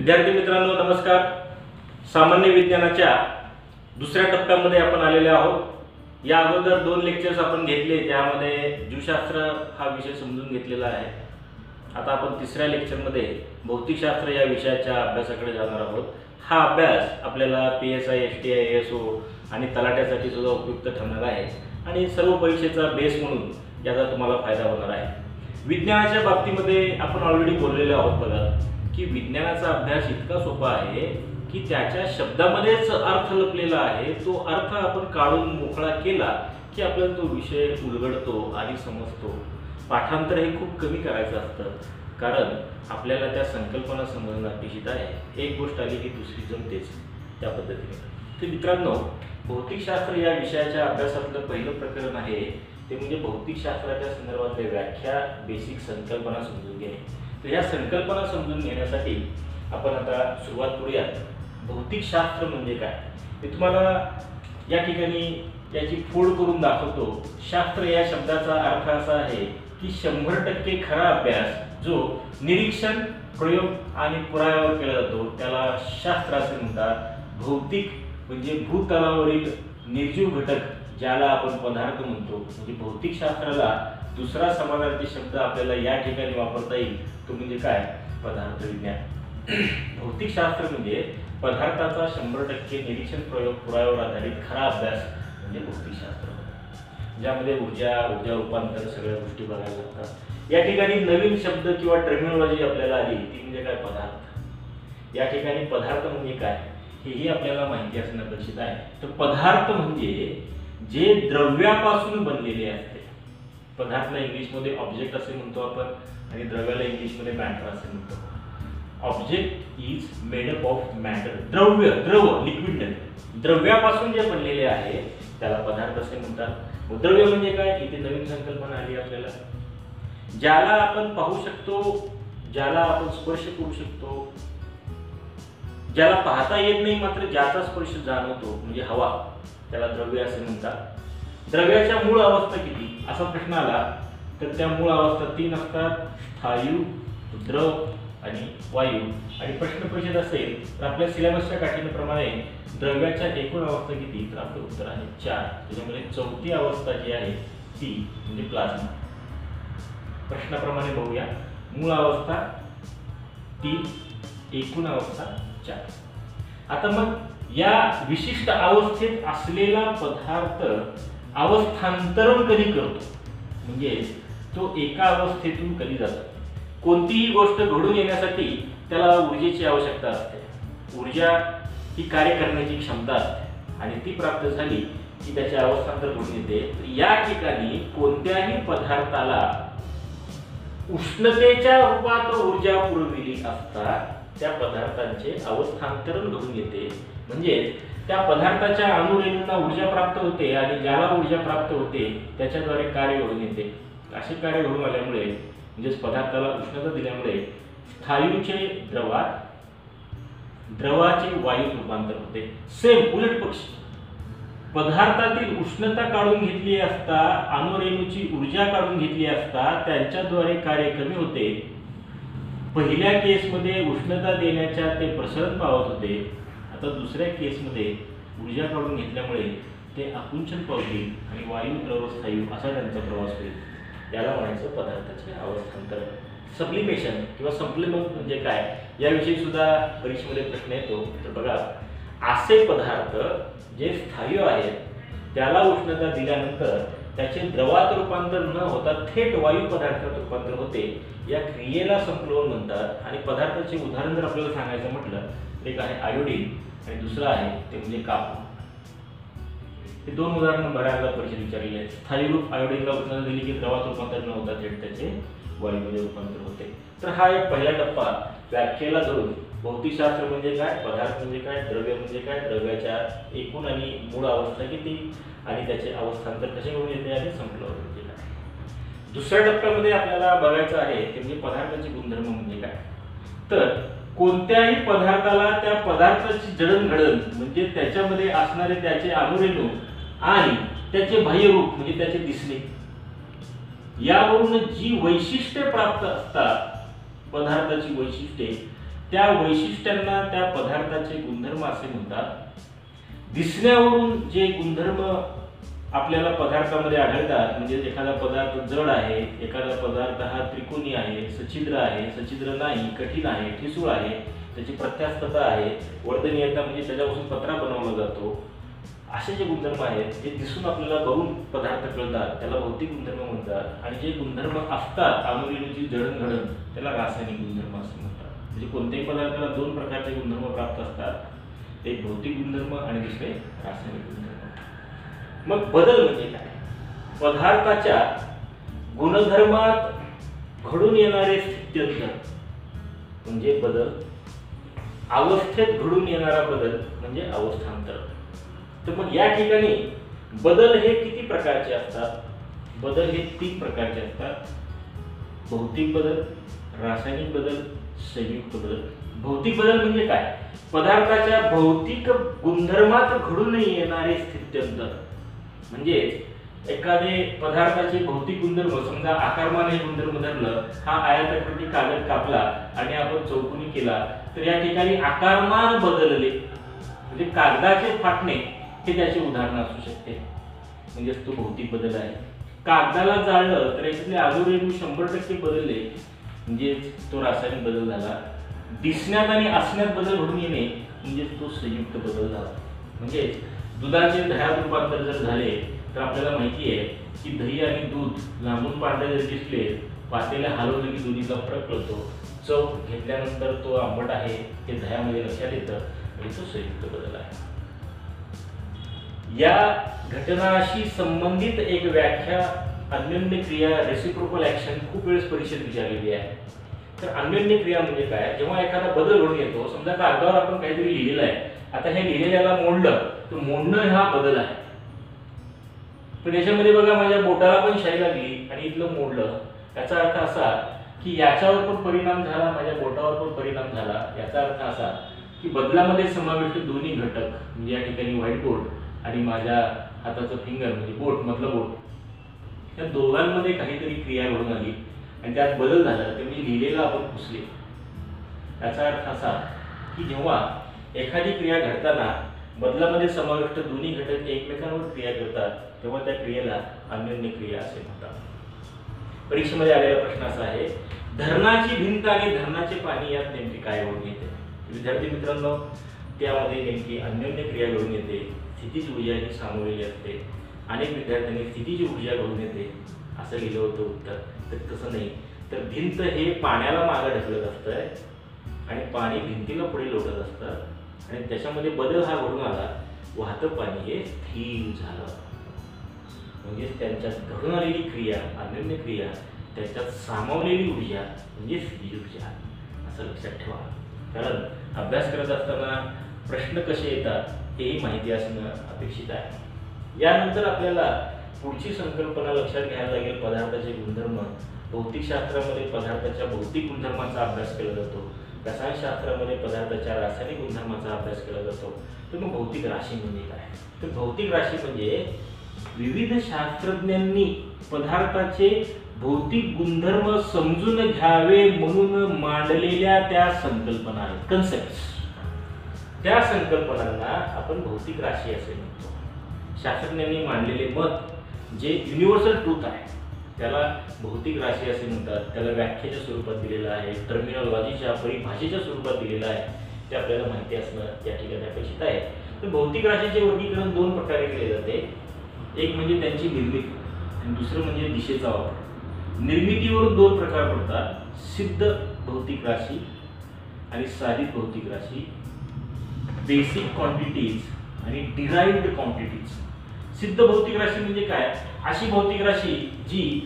विद्यार्थी मित्रांनो नमस्कार। सामान्य विज्ञानाच्या दुसऱ्या टप्प्यामध्ये आपण आलेले आहोत। या अगोदर 2 लेक्चर्स आपण घेतले, त्यामध्ये जीवशास्त्र हा विषय समजून घेतलेला आहे। आता आपण तिसऱ्या लेक्चरमध्ये भौतिकशास्त्र या विषयाच्या अभ्यासाकडे जाणार आहोत। हा अभ्यास आपल्याला PSI, STI, ASO आणि तलाट्यासाठी सुद्धा उपयुक्त ठरणार आहे आणि सर्व परीक्षेचा बेस म्हणून याचा तुम्हाला फायदा होणार आहे। विज्ञानाच्या बाबतीमध्ये आपण ऑलरेडी बोललेले आहोत बघा की विज्ञानाचा अभ्यास इतका सोपा आहे की त्याच्या शब्दामध्येच अर्थ लपलेला आहे। तो अर्थ आपण काढून मोकळा केला की आपल्याला तो विषय उलगडतो आणि समजतो। पाठांतर हे खूप कमी करायचं असतं कारण आपल्याला त्या संकल्पना समजणं अपेक्षित आहे। एक गोष्ट आली की दुसरी जमतेच त्या पद्धतीने। तर मित्रांनो, भौतिकशास्त्र या विषयाच्या अभ्यासातलं पहिलं प्रकरण आहे ते म्हणजे भौतिकशास्त्राच्या संदर्भातल्या व्याख्या, बेसिक संकल्पना समजून घेणे। तर या संकल्पना समजून घेण्यासाठी आपण आता सुरुवात करूया। भौतिकशास्त्र म्हणजे काय ते तुम्हाला या ठिकाणी याची फोड करून दाखवतो। शास्त्र या शब्दाचा अर्थ असा आहे की 100% खरा अभ्यास जो निरीक्षण, प्रयोग आणि पुराव्यावर केला जातो त्याला शास्त्र असे म्हणतात। भौतिक म्हणजे भूतलावरील निर्जीव घटक ज्याला आपण पदार्थ म्हणतो, म्हणजे भौतिकशास्त्राला दुसरा समानार्थी शब्द आपल्याला या ठिकाणी वापरता येईल तो म्हणजे काय, पदार्थ विज्ञान। भौतिकशास्त्र म्हणजे पदार्थाचा 100% निरीक्षण, प्रयोग, पुराव्यावर आधारित खरा अभ्यास म्हणजे भौतिकशास्त्र, ज्यामध्ये ऊर्जा रूपांतर सगळ्या गोष्टी बघायला लागतात। या ठिकाणी नवीन शब्द किंवा टर्मिनॉलॉजी आपल्याला आली ती म्हणजे काय, पदार्थ। या ठिकाणी पदार्थ म्हणजे काय हेही आपल्याला माहिती असणं अपेक्षित आहे। तर पदार्थ म्हणजे जे द्रव्यापासून बनलेले असते। पदार्थाला इंग्लिशमध्ये ऑब्जेक्ट असे म्हणतो आपण आणि द्रव्याला इंग्लिशमध्ये मॅटर असे म्हणतो। Object is made up of matter. द्रव लिक्विड द्रव्यापासून जे बनलेले आहे त्याला पदार्थ असे म्हणतात। द्रव्य म्हणजे काय, इथे नवीन संकल्पना आली आपल्याला। ज्याला आपण पाहू शकतो, ज्याला आपण स्पर्श करू शकतो, ज्याला पाहता येत नाही मात्र ज्याचा स्पर्श जाणवतो म्हणजे हवा, त्याला द्रव्य असे म्हणतात। द्रव्याच्या मूळ अवस्था किती असा प्रश्न आला तर त्या मूळ अवस्था 3 असतात, स्थायू, द्रव आणि वायू। आणि प्रश्न परिच्छेद असेल तर आपल्या सिलेबसच्या काठीण्याप्रमाणे द्रव्याच्या एकूण अवस्था किती, तर आपलं उत्तर आहे 4। त्याच्यामध्ये चौथी अवस्था जी आहे ती म्हणजे प्लाझ्मा। प्रश्नाप्रमाणे बघूया, मूळ अवस्था 3, एकूण अवस्था 4। आता मग या विशिष्ट अवस्थेत असलेला पदार्थ अवस्थांतरण कधी करतो, म्हणजे तो एका अवस्थेतून कधी जातो। कोणतीही गोष्ट घडून येण्यासाठी त्याला ऊर्जेची आवश्यकता असते। ऊर्जा ही कार्य करण्याची क्षमता असते आणि ती प्राप्त झाली की त्याचे अवस्थांतर घडून येते। या ठिकाणी कोणत्याही पदार्थाला उष्णतेच्या रूपात ऊर्जा पुरविली असता त्या पदार्थांचे अवस्थांतरण घडून येते, म्हणजे त्या पदार्थाच्या अणुरेणूंना ऊर्जा प्राप्त होते आणि ज्याला ऊर्जा प्राप्त होते त्याच्याद्वारे कार्य घडून येते। असे कार्य घडून आल्यामुळे म्हणजेच पदार्थाला उष्णता दिल्यामुळे स्थायूचे द्रवात, द्रवाचे वायूत रूपांतर होते। सेम उलट पक्ष, पदार्थातील उष्णता काढून घेतली असता, अणुरेणूची ऊर्जा काढून घेतली असता त्यांच्याद्वारे कार्य कमी होते। पहिल्या केसमध्ये उष्णता देण्याच्या ते प्रसरण पावत होते, आता दुसऱ्या केसमध्ये ऊर्जा काढून घेतल्यामुळे ते आकुंचन पावतील आणि वायू, द्रव, स्थायू असा त्यांचा प्रवास होईल। याला म्हणायचं पदार्थाचे अवस्थांतरण। सब्लिमेशन किंवा सप्लिमेंट म्हणजे काय याविषयी सुद्धा परीक्षेमध्ये प्रश्न येतो। तर बघा, असे पदार्थ जे स्थायू आहेत त्याला उष्णता दिल्यानंतर त्याचे द्रवात रूपांतर न होता थेट वायू पदार्थात रूपांतर होते। या क्रियेला संप्लवन म्हणतात। आणि पदार्थाचे उदाहरण जर आपल्याला सांगायचं म्हटलं तर एक आहे आयोडीन आणि दुसरं आहे ते म्हणजे कापूर। हे 2 उदाहरणं बऱ्याचदा परीक्षेत विचारलेली आहेत। स्थायी रूप आयोडीनला उष्णता दिली की द्रवात रूपांतर न होता थेट त्याचे वायूमध्ये रूपांतर होते। तर हा एक पहिला टप्पा व्याख्येला धरून भौतिकशास्त्र म्हणजे काय, पदार्थ म्हणजे काय, द्रव्य म्हणजे काय, द्रव्याच्या एकूण आणि मूळ अवस्था किती आणि त्याचे अवस्थांतर कसे घडून येते आणि संप्लवन म्हणजे काय। दुसऱ्या टप्प्यामध्ये आपल्याला बघायचं आहे ते म्हणजे पदार्थाचे गुणधर्म म्हणजे काय। तर कोणत्याही पदार्थाला त्या पदार्थाची जडणघडण म्हणजे त्याच्यामध्ये असणारे त्याचे अणुरेणू आणि त्याचे बाह्यरूप म्हणजे त्याचे दिसणे, यावरून जी वैशिष्ट्ये प्राप्त असतात पदार्थाची वैशिष्ट्ये त्या वैशिष्ट्यांना त्या पदार्थाचे गुणधर्म असे म्हणतात. दिसण्यावरून जे गुणधर्म आपल्याला पदार्थामध्ये आढळतात, म्हणजे एखादा पदार्थ जड आहे, एखादा पदार्थ हा त्रिकोणी आहे, सछिद्र आहे, सछिद्र नाही, कठीण आहे, ठिसूळ आहे, त्याची प्रत्यास्थता आहे, वर्धनीयता म्हणजे त्याच्यापासून पत्रा बनवला जातो, असे जे गुणधर्म आहेत जे दिसून आपल्याला बघून पदार्थ कळतात त्याला भौतिक गुणधर्म म्हणतात. आणि जे गुणधर्म असतात अनुरेणूची जडणघडण त्याला रासायनिक गुणधर्म असे म्हणतात. म्हणजे कोणत्याही पदार्थाला दोन प्रकारचे गुणधर्म प्राप्त असतात, एक भौतिक गुणधर्म आणि दुसरे रासायनिक गुणधर्म. मग बदल म्हणजे काय? पदार्थाच्या गुणधर्मात घडून येणारे स्थित्यंतर म्हणजे बदल, अवस्थेत घडून येणारा बदल म्हणजे अवस्थांतर. तर मग या ठिकाणी बदल हे किती प्रकारचे असतात? बदल हे 3 प्रकारचे असतात: भौतिक बदल, रासायनिक बदल, संयुक्त बदल. भौतिक बदल म्हणजे काय? पदार्थाच्या भौतिक गुणधर्मात घडून येणारे स्थित्यंतर. म्हणजे एखादे पदार्थाचे भौतिक गुणधर्म, समजा आकारमान हे गुणधर्म धरलं, हा आयताकृती कागद कापला आणि आपण चौकोनी केला, तर या ठिकाणी आकारमान बदलले म्हणजे कागदाचे फाटणे हे त्याचे उदाहरण असू शकते, म्हणजे तो भौतिक बदल आहे. कागदाला जाळलं तर याच्यातले अनुरेणू 100% बदलले म्हणजे तो रासायनिक बदल झाला. दिसण्यात आणि असण्यात बदल घडून येणे म्हणजे तो संयुक्त बदल झाला. म्हणजे दुधाचे दह्यात रूपांतर जर झाले तर आपल्याला माहिती आहे की दही आणि दूध लांबून पांढरे जर दिसले, पातेल्या हलवलं की दोन्हीचा फरक कळतो. चव घेतल्यानंतर तो आंबट आहे हे दह्यामध्ये लक्षात येतं आणि तो संयुक्त बदल आहे. या घटनाशी संबंधित एक व्याख्या अन्योन्य क्रिया रेसिप्रोकल ऍक्शन खूप वेळेस परीक्षेत विचारलेली आहे. तर अन्योन्य क्रिया म्हणजे काय? जेव्हा एखादा बदल घडून येतो, समजा कागदावर आपण काहीतरी लिहिलेलं आहे, आता हे लिहिलेल्याला मोडलं तर मोडणं हा बदल आहे. पण याच्यामध्ये बघा माझ्या बोटाला पण शाई लागली आणि इथलं मोडलं, याचा अर्थ असा की याच्यावर पण परिणाम झाला, माझ्या बोटावर पण परिणाम झाला. याचा अर्थ असा की बदलामध्ये समाविष्ट दोन्ही घटक म्हणजे या ठिकाणी व्हाईट बोर्ड आणि माझ्या हाताचं फिंगर म्हणजे बोट मधलं बोट, या दोघांमध्ये काहीतरी क्रिया घडून आली आणि त्यात बदल झाला, ते म्हणजे लिहिलेलं आपण पुसले. याचा अर्थ असा की जेव्हा एखादी क्रिया घडताना बदलामध्ये समाविष्ट दोन्ही घटक एकमेकांवर क्रिया करतात तेव्हा त्या क्रियेला अन्योन्य क्रिया असे म्हणतात. परीक्षेमध्ये आलेला प्रश्न असा आहे, धरणाची भिंत आणि धरणाचे पाणी यात नेमकी काय घडून येते? विद्यार्थी मित्रांनो, त्यामध्ये नेमकी अन्योन्य क्रिया घडून येते. स्थितीज ऊर्जा ही सामावलेली असते. अनेक विद्यार्थ्यांनी स्थितीज ऊर्जा घडून येते असं लिहिलं होतं उत्तर, तर तसं नाही. तर भिंत हे पाण्याला मागे ढकलत असतंय आणि पाणी भिंतीला पुढे लोटत असतं आणि त्याच्यामध्ये बदल हा घडून आला, वाहतं पाणी हे स्थिर झालं. म्हणजे त्यांच्यात घडून आलेली क्रिया अन्योन्य क्रिया, त्याच्यात सामावलेली ऊर्जा म्हणजे स्थितीज ऊर्जा, असं लक्षात ठेवा. कारण अभ्यास करत असताना प्रश्न कसे येतात हेही माहिती असणं अपेक्षित आहे. यानंतर आपल्याला पुढची संकल्पना लक्षात घ्यायला लागेल, पदार्थाचे गुणधर्म. भौतिकशास्त्रामध्ये पदार्थाच्या भौतिक गुणधर्मांचा अभ्यास केला जातो, रसायनशास्त्रामध्ये पदार्थाच्या रासायनिक गुणधर्मांचा अभ्यास केला जातो. तर मग भौतिक राशी म्हणजे काय? तर भौतिक राशी म्हणजे विविध शास्त्रज्ञांनी पदार्थाचे भौतिक गुणधर्म समजून घ्यावे म्हणून मांडलेल्या त्या संकल्पना आहेत, कन्सेप्ट्स. त्या संकल्पनांना आपण भौतिक राशी असे म्हणतो. शास्त्रज्ञांनी मांडलेले मत जे युनिव्हर्सल ट्रूथ आहे त्याला भौतिक राशी असे म्हणतात. त्याला व्याख्येच्या स्वरूपात दिलेलं आहे, टर्मिनॉलॉजीच्या परिभाषेच्या स्वरूपात दिलेलं आहे, ते आपल्याला माहिती असणं या ठिकाणी अपेक्षित आहे. तर भौतिक राशीचे वर्गीकरण 2 प्रकारे केले जाते. एक म्हणजे त्यांची निर्मिती आणि दुसरं म्हणजे दिशेचा वापर. निर्मितीवरून 2 प्रकार पडतात, सिद्ध भौतिक राशी आणि साधित भौतिक राशी, बेसिक क्वांटिटीज आणि डिराइव्ड क्वांटिटीज. सिद्ध भौतिक राशी म्हणजे काय? अशी भौतिक राशी जी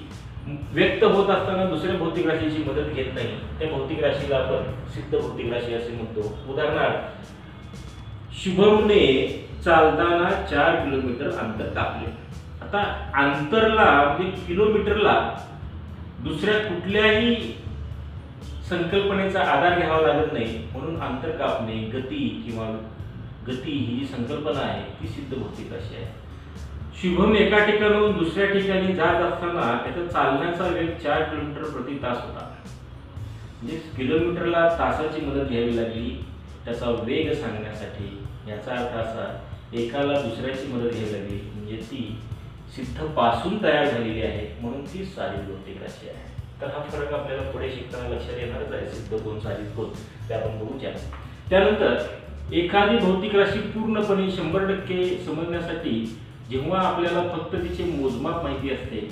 व्यक्त होत असताना दुसऱ्या भौतिक राशीची मदत घेत नाही, त्या भौतिक राशीला आपण सिद्ध भौतिक राशी असे म्हणतो. उदाहरणार्थ, शुभमने चालताना 4 किलोमीटर अंतर कापले. आता अंतरला म्हणजे किलोमीटरला दुसऱ्या कुठल्याही संकल्पनेचा आधार घ्यावा लागत नाही, म्हणून अंतर कापणे, गती किंवा गती ही जी संकल्पना आहे ती सिद्ध भौतिक राशी आहे. शुभम एका ठिकाणाहून दुसऱ्या ठिकाणी जात असताना त्याचा चालण्याचा वेग 4 किलोमीटर प्रति तास होता. म्हणजे किलोमीटरला तासाची मदत घ्यावी लागली त्याचा वेग सांगण्यासाठी। याचा अर्थ असा, एकाला दुसऱ्याची मदत घ्यावी लागली म्हणजे ती सिद्ध पासून तयार झालेली आहे, म्हणून ती साधित भौतिक राशी आहे। तर हा फरक आपल्याला पुढे शिकताना लक्षात येणारच आहे, सिद्ध कोण साधित कोण ते आपण बघूया। त्यानंतर एखादी भौतिक राशी पूर्णपणे 100% समजण्यासाठी जेव्हा आपल्याला फक्त तिचे मोजमाप माहिती असते,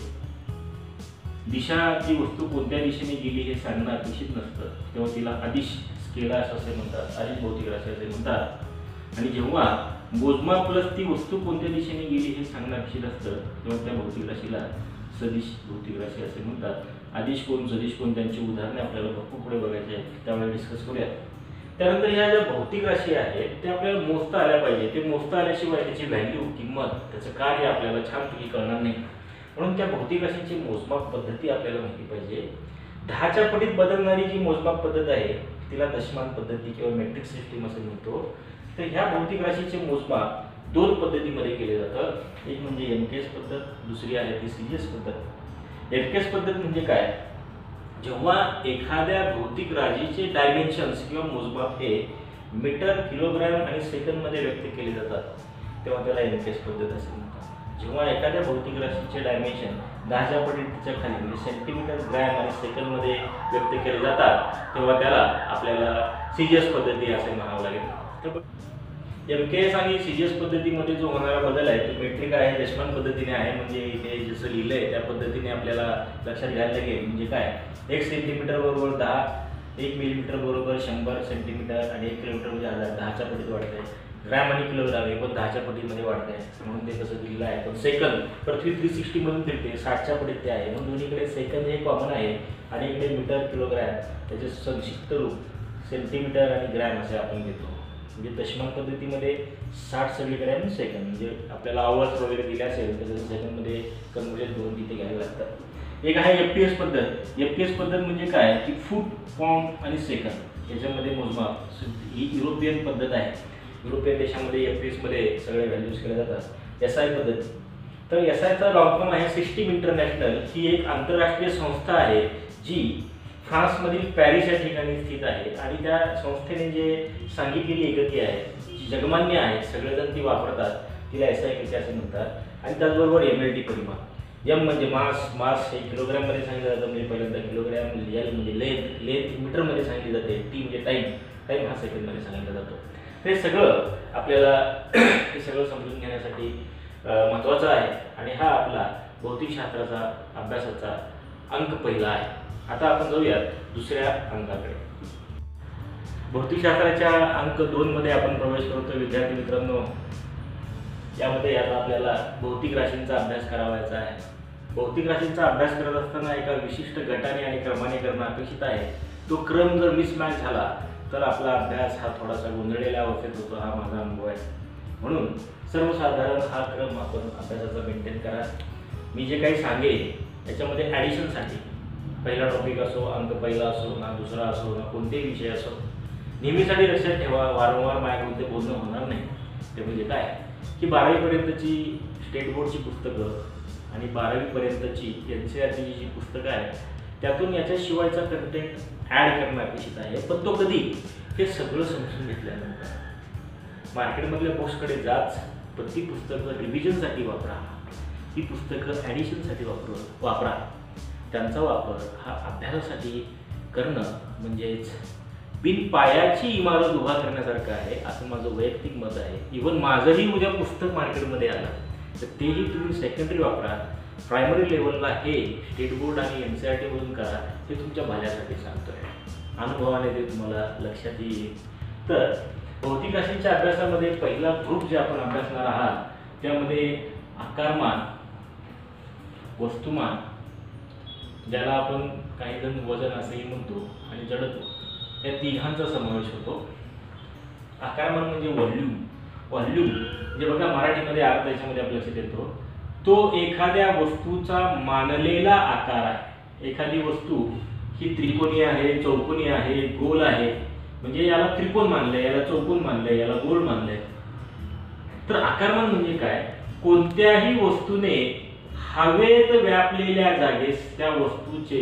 दिशा ती वस्तू कोणत्या दिशेने गेली हे सांगणं अपेक्षित नसतं, तेव्हा तिला अदिश स्केलार्स असे म्हणतात, अदिश भौतिक राशी असे म्हणतात। आणि जेव्हा मोजमाप प्लस ती वस्तू कोणत्या दिशेने गेली हे सांगणं अपेक्षित असतं, तेव्हा त्या भौतिक राशीला सदिश भौतिक राशी असे म्हणतात। अदिश कोण सदिश कोण त्यांची उदाहरणे आपल्याला भरपूर पुढे बघायची आहेत, त्यावेळेला डिस्कस करूया। त्यानंतर ह्या ज्या भौतिक राशी आहेत त्या आपल्याला मोजता आल्या पाहिजे, ते मोजता आल्याशिवाय त्याची व्हॅल्यू किंमत त्याचं कार्य आपल्याला छानपैकी कळणार नाही, म्हणून त्या भौतिक राशींची मोजमाप पद्धती आपल्याला माहिती पाहिजे। 10च्या पटीत बदलणारी जी मोजमाप पद्धत आहे तिला दशमान पद्धती किंवा मेट्रिक सिस्टीम असे म्हणतो। तर ह्या भौतिक राशीचे मोजमाप 2 पद्धतीमध्ये केले जातं, एक म्हणजे एमकेएस पद्धत, दुसरी आहे ती सीजीएस पद्धत। एमकेएस पद्धत म्हणजे काय, जेव्हा एखाद्या भौतिक राशीचे डायमेन्शन्स किंवा मोजमाप हे मीटर, किलोग्रॅम आणि सेकंदमध्ये व्यक्त केले जातात, तेव्हा त्याला एमकेएस पद्धत असे म्हणतात। जेव्हा एखाद्या भौतिक राशीचे डायमेन्शन 10च्या पटीच्या खाली म्हणजे सेंटीमीटर, ग्रॅम आणि सेकंदमध्ये व्यक्त केले जातात, तेव्हा त्याला आपल्याला सीजीएस पद्धती असे म्हणावं लागेल। एमकेएस आणि सीजीएस पद्धतीमध्ये जो होणारा बदल आहे तो मेट्रिक आहे, दशमान पद्धतीने आहे, म्हणजे इथे जसं लिहिलंय त्या पद्धतीने आपल्याला लक्षात घ्यायला लागेल। म्हणजे काय, 1 सेंटीमीटर बरोबर 10, 1 मिलीमीटर बरोबर 100 सेंटीमीटर आणि 1 किलोमीटर म्हणजे 1000, 10च्या पटीत वाढतंय। ग्रॅम आणि किलोग्राम हे पण 10च्या पटीमध्ये वाढतंय, म्हणून ते कसं दिलेलं आहे। पण सेकंद, पृथ्वी 360 मधून फिरते, 60च्या पटीत ते आहे, म्हणून दोन्हीकडे सेकंद हे कॉमन आहे आणि इकडे मीटर, किलोग्रॅम त्याचे संक्षिप्त रूप सेंटीमीटर आणि ग्रॅम असे आपण घेतो। म्हणजे दशमान पद्धतीमध्ये 60 सगळीकडे आणि सेकंद, म्हणजे आपल्याला आवर्स वगैरे दिले असेल तर सेकंदमध्ये कन्वर्जन करून तिथे घ्यावे लागतात। एक आहे एफपीएस पद्धत। एफपीएस पद्धत म्हणजे काय की फूट, पाऊंड आणि सेकंद याच्यामध्ये मोजमाप, ही युरोपियन पद्धत आहे। युरोपियन देशामध्ये एफपीएस मध्ये सगळे व्हॅल्यूज केले जातात। एसआय पद्धत, तर एसआयचा लॉंग फॉर्म आहे सिस्टीम इंटरनॅशनल। ही एक आंतरराष्ट्रीय संस्था आहे जी फ्रान्समधील पॅरिस या ठिकाणी स्थित आहे आणि त्या संस्थेने जे सांगितलेली एकके आहेत जी जगमान्य आहेत, सगळेजण ती वापरतात, तिला एसआय एकके असे म्हणतात। आणि त्याचबरोबर एमएलटी परिमाण, एम म्हणजे मास, मास हे किलोग्रॅममध्ये सांगितलं जातं, म्हणजे पहिल्यांदा किलोग्रॅम, एल म्हणजे लेंथ, लेंथ मीटरमध्ये सांगितली जाते, टी म्हणजे टाईम, टाईम हा सेकंडमध्ये सांगितला जातो। हे सगळं आपल्याला हे सगळं समजून घेण्यासाठी महत्त्वाचं आहे आणि हा आपला भौतिकशास्त्राचा अभ्यासाचा अंक पहिला आहे। आता आपण जाऊयात दुसऱ्या अंकाकडे। भौतिकशास्त्राच्या अंक 2 मध्ये आपण प्रवेश करतो विद्यार्थी मित्रांनो। यामध्ये आता आपल्याला भौतिक राशींचा अभ्यास करावायचा आहे। भौतिक राशींचा अभ्यास करत असताना एका विशिष्ट गटाने आणि क्रमाने करणं अपेक्षित आहे। तो क्रम जर मिसमॅच झाला तर आपला अभ्यास हा थोडासा गोंधळलेल्या अवस्थेत होतो, हा माझा अनुभव आहे। म्हणून सर्वसाधारण हा क्रम आपण अभ्यासाचा मेंटेन करा। मी जे काही सांगेन त्याच्यामध्ये ॲडिशनसाठी पहिला टॉपिक असो, अंक पहिला असो, ना दुसरा असो, ना कोणतेही विषय असो, नेहमीसाठी लक्षात ठेवा, वारंवार माझ्याकडून ते बोलणं होणार नाही। ते म्हणजे काय की 12वी पर्यंतची स्टेट बोर्डची पुस्तकं आणि 12वी पर्यंतची एनसीईआरटीची जी पुस्तकं आहेत त्यातून याच्याशिवायचा कंटेंट ॲड करणं अपेक्षित आहे। पण तो कधी, हे सगळं समजून घेतल्यानंतर मार्केटमधल्या बुक्सकडे जाच, पण ती पुस्तकं रिव्हिजनसाठी वापरा, ती पुस्तकं ॲडिशनसाठी वापरा। त्यांचा वापर हा अभ्यासासाठी करणं म्हणजेच बिनपायाची इमारत उभा करण्यासारखं आहे, असं माझं वैयक्तिक मत आहे। इव्हन माझंही उद्या पुस्तक मार्केटमध्ये आलं तर तेही तुम्ही सेकंडरी वापरा, प्रायमरी लेवलला हे स्टेट बोर्ड आणि एनसीईआरटीमधून करा, हे तुमच्या भल्यासाठी सांगतोय, अनुभवाने ते तुम्हाला लक्षात येईल। तर भौतिक राशींच्या अभ्यासामध्ये पहिला ग्रुप जे आपण अभ्यासणार आहात त्यामध्ये आकारमान, वस्तुमान, ज्याला आपण काही जण वजन असेही म्हणतो, आणि जडत्व, या तिघांचा समावेश होतो। आकारमान म्हणजे व्हॉल्यूम, व्हॉल्यूम म्हणजे बघा मराठीमध्ये अर्थ याच्यामध्ये आपल्या लक्षात येतो, तो एखाद्या वस्तूचा मानलेला आकार आहे। एखादी वस्तू ही त्रिकोणी आहे, चौकोनी आहे, गोल आहे, म्हणजे याला त्रिकोण मानलंय, याला चौकोन मानलंय, याला गोल मानलंय। तर आकारमान म्हणजे काय, कोणत्याही वस्तूने हवेत व्यापलेल्या जागेस त्या वस्तूचे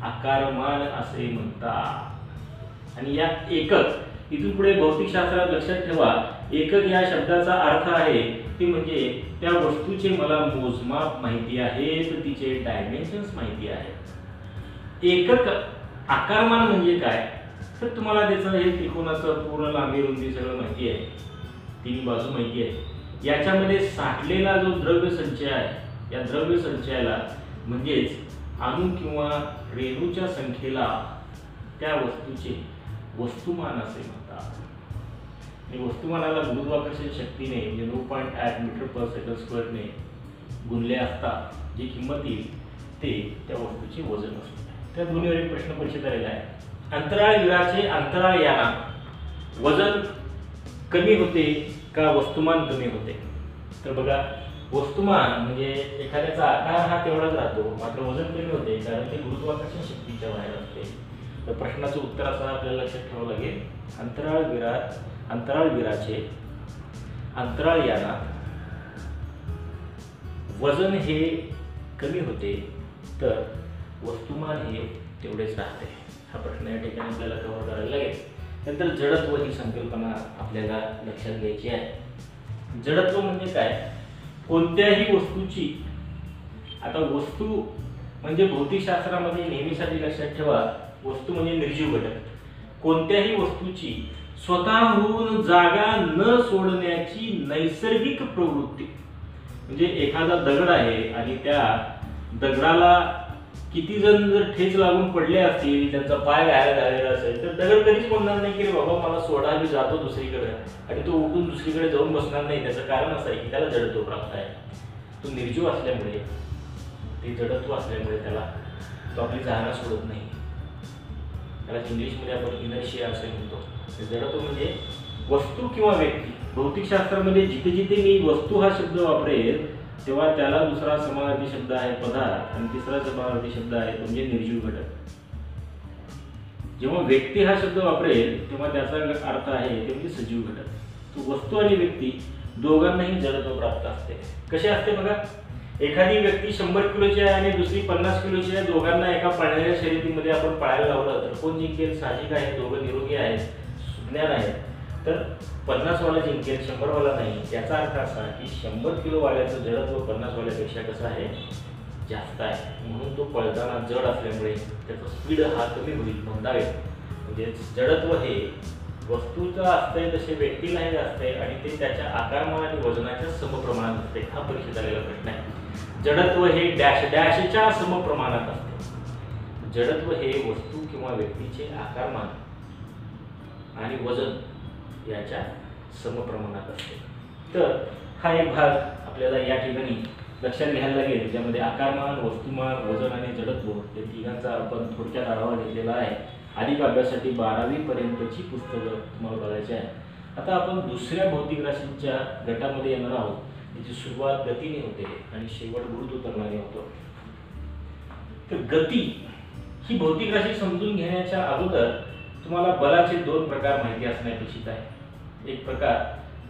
आकारमान असे म्हणतात। आणि या एकक इथून पुढे भौतिकशास्त्रात लक्षात ठेवा, एकक या शब्दाचा अर्थ आहे ते म्हणजे त्या वस्तूचे मला मोजमाप माहिती आहे, तर तिचे डायमेन्शन्स माहिती आहेत। एकक आकारमान म्हणजे काय, तर तुम्हाला त्याचं हे त्रिकोणाचं पूर्ण लांबी रुंदी सगळं माहिती आहे, तिन्ही बाजू माहिती आहे। याच्यामध्ये साठलेला जो द्रव्य संचय आहे, या द्रव्य संचयाला म्हणजेच अणू किंवा रेणूच्या संख्येला त्या वस्तूचे वस्तुमान असे म्हणतात। आणि वस्तुमानाला गुरुत्वाकर्षण शक्तीने म्हणजे 9.8 मीटर पर सेकंड स्क्वेअरने गुणले असता जी किंमत येईल ते त्या वस्तूचे वजन असते। त्या दोन्हीवर एक प्रश्न परीक्षेत आलेला आहे। अंतराळवीराचे अंतराळ यानात वजन कमी होते का वस्तुमान कमी होते? तर बघा, वस्तुमान म्हणजे एखाद्याचा आकार हा तेवढाच राहतो, मात्र वजन कमी होते कारण ते गुरुत्वाकर्षण शक्तीच्या बाहेर असते। तर प्रश्नाचं उत्तर असं आपल्याला लक्षात ठेवावं लागेल, अंतराळवीराचे अंतराळ यानात वजन हे कमी होते तर वस्तुमान हे तेवढेच राहते। हा प्रश्न या ठिकाणी आपल्याला कव्हर करायला लागेल। नंतर जडत्व ही संकल्पना आपल्याला लक्षात घ्यायची आहे। जडत्व म्हणजे काय, कोणत्याही वस्तूची, आता वस्तू म्हणजे भौतिकशास्त्रामध्ये नेहमीसाठी लक्षात ठेवा, वस्तू म्हणजे निर्जीव घटक। कोणत्याही वस्तूची स्वतःहून जागा न सोडण्याची नैसर्गिक प्रवृत्ती, म्हणजे एखादा दगड आहे आणि त्या दगडाला किती जण जर ठेच लागून पडले असतील, त्यांचा पाय घायल झालेला असेल, तर दगड कधीच म्हणणार नाही की बाबा मला सोडा, मी जातो दुसरीकडे, आणि तो उठून दुसरीकडे जाऊन बसणार नाही। त्याचं कारण असं आहे की त्याला जडत्व प्राप्त आहे। तो निर्जीव असल्यामुळे, ते जडत्व असल्यामुळे त्याला तो आपली जागा सोडत नाही। त्याला इंग्लिशमध्ये आपण इनर्शिया असे म्हणतो। जडत्व म्हणजे वस्तू किंवा व्यक्ती। भौतिकशास्त्रामध्ये जिथे जिथे मी वस्तू हा शब्द वापरेल तेव्हा त्याला दुसरा समानार्थी शब्द आहे पदार्थ, आणि तिसरा समानार्थी शब्द आहे तो म्हणजे निर्जीव घटक। जेव्हा व्यक्ती हा शब्द वापरेल तेव्हा त्याचा अर्थ आहे ते म्हणजे सजीव घटक। तो वस्तू आणि व्यक्ती दोघांनाही जडत्व प्राप्त असते। कसे असते बघा, एखादी व्यक्ती 100 किलोची आहे आणि दुसरी 50 किलोची आहे, दोघांना एका पळणाऱ्या शर्यतीमध्ये आपण पळायला लावलं तर कोण जिंकेल? साहजिक आहे, दोघं निरोगी आहेत, सुज्ञान आहेत, तर 50 वाला जिंकेल, 100 वाला नाही। याचा अर्थ असा की 100 किलो वाल्याचं जडत्व 50 वाल्यापेक्षा कसं आहे, जास्त आहे, म्हणून तो पळताना जड असल्यामुळे त्याचा स्पीड हा कमी होईल म्हणतावे। म्हणजे जडत्व हे वस्तूचं असतंय तसे व्यक्तीलाही असते, आणि ते त्याच्या आकारमान आणि वजनाच्या समप्रमाणात असते। हा परीक्षेत आलेला प्रश्न आहे। जडत्व हे डॅश डॅशच्या समप्रमाणात असते। जडत्व हे वस्तू किंवा व्यक्तीचे आकारमान आणि वजन याच्या समप्रमाणात असते। तर हा एक भाग आपल्याला या ठिकाणी लक्षात घ्यायला लागेल, ज्यामध्ये आकारमान, वस्तुमान, वजन आणि जडत्व या तिघांचा आपण थोडक्यात आढावा घेतलेला आहे। अधिक अभ्यासासाठी 12वी पर्यंतची पुस्तकं तुम्हाला बघायची आहे। आता आपण दुसऱ्या भौतिक राशींच्या गटामध्ये येणार आहोत। त्याची सुरुवात गतीने होते आणि शेवट गुरुत्वाकर्षणाने होतो। तर गती ही भौतिक राशी समजून घेण्याच्या अगोदर तुम्हाला बलाचे 2 प्रकार माहिती असणे अपेक्षित आहे। एक प्रकार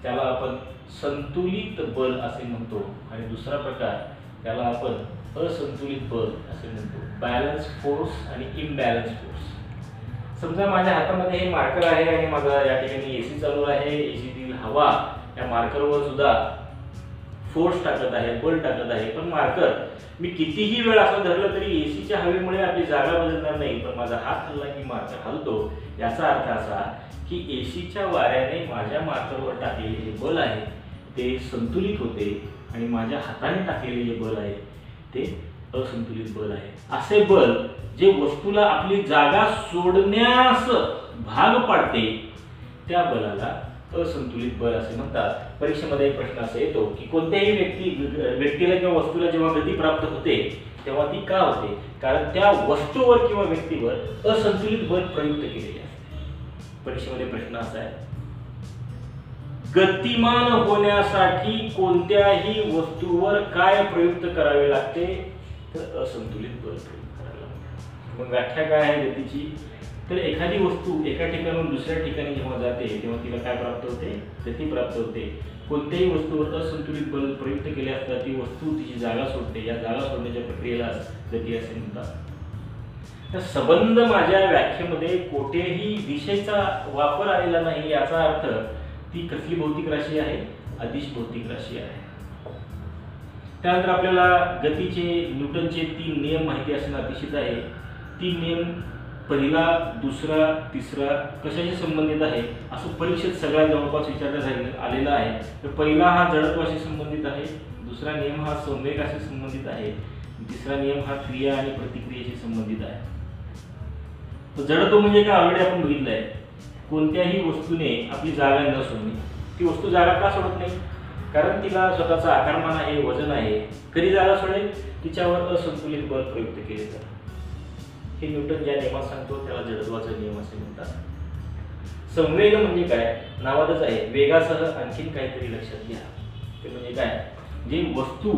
त्याला आपण संतुलित बल असे म्हणतो, आणि दुसरा प्रकार त्याला आपण असंतुलित बल असे म्हणतो। बॅलन्स फोर्स आणि इम्बॅलन्स फोर्स। समजा माझ्या हातामध्ये हे मार्कर आहे आणि माझा या ठिकाणी एसी चालू आहे, एसीतील हवा या मार्करवर सुद्धा फोर्स टाकत आहे, बल टाकत आहे, पण मार्कर मी कितीही वेळ असं धरलं तरी एसीच्या हवेमुळे आपली जागा बदलणार नाही, पण माझा हात हलला की मार्कर हलतो। याचा अर्थ असा की एसीच्या वाऱ्याने माझ्या मार्करवर टाकलेले जे बल आहे ते संतुलित होते, आणि माझ्या हाताने टाकलेले जे बल आहे ते असंतुलित बल आहे। असे बल जे वस्तूला आपली जागा सोडण्यास भाग पाडते त्या बलाला असंतुलित बल असे म्हणतात। परीक्षेमध्ये एक प्रश्न असा येतो की कोणत्याही व्यक्तीला किंवा वस्तूला जेव्हा गती प्राप्त होते तेव्हा ती का होते? कारण त्या वस्तूवर किंवा व्यक्तीवर असंतुलित बल प्रयुक्त केलेले असते। परीक्षेमध्ये प्रश्न असा आहे, गतिमान होण्यासाठी कोणत्याही वस्तूवर काय प्रयुक्त करावे लागते? तर असंतुलित बल प्रयुक्त करावे लागते। मग व्याख्या काय आहे गतीची? तर एखादी वस्तू एका ठिकाणाहून दुसऱ्या ठिकाणी जेव्हा जाते तेव्हा तिला काय प्राप्त होते? गती प्राप्त होते। कोणत्याही वस्तूवर असंतुलित बल प्रयुक्त केले असता ती वस्तू तिची जागा सोडते। या जागा सोडण्याच्या प्रक्रियेला गती असे म्हणतात। तर संबंध माझ्या व्याख्येमध्ये कोठेही दिशेचा वापर आलेला नाही, याचा अर्थ ती कसली भौतिक राशी आहे? अदिश भौतिक राशी आहे. त्यानंतर आपल्याला गतीचे न्यूटनचे 3 नियम माहिती असणं अपेक्षित आहे. 3 नियम पहिला, दुसरा, तिसरा कशाशी संबंधित आहे असं परीक्षेत सगळ्यात जवळपास विचारण्यात आलेला आहे. तर पहिला हा जडत्वाशी संबंधित आहे, दुसरा नियम हा संवेगाशी संबंधित आहे, तिसरा नियम हा क्रिया आणि प्रतिक्रियेशी संबंधित आहे. तर जडत्व म्हणजे काय ऑलरेडी आपण बघितलंय, कोणत्याही वस्तूने आपली जागा न सोडणे. ती वस्तू जागा का सोडत नाही? कारण तिला स्वतःचा आकारमान आहे, वजन आहे. कधी जागा सोडेल? तिच्यावर असंतुलित बल प्रयुक्त केले तर. हे न्यूटन ज्या नियमात सांगतो त्याला जडत्वाचा नियम असे म्हणतात. संवेग म्हणजे काय? नावातच आहे, वेगासह आणखीन काहीतरी लक्षात घ्या. ते म्हणजे काय? जे वस्तू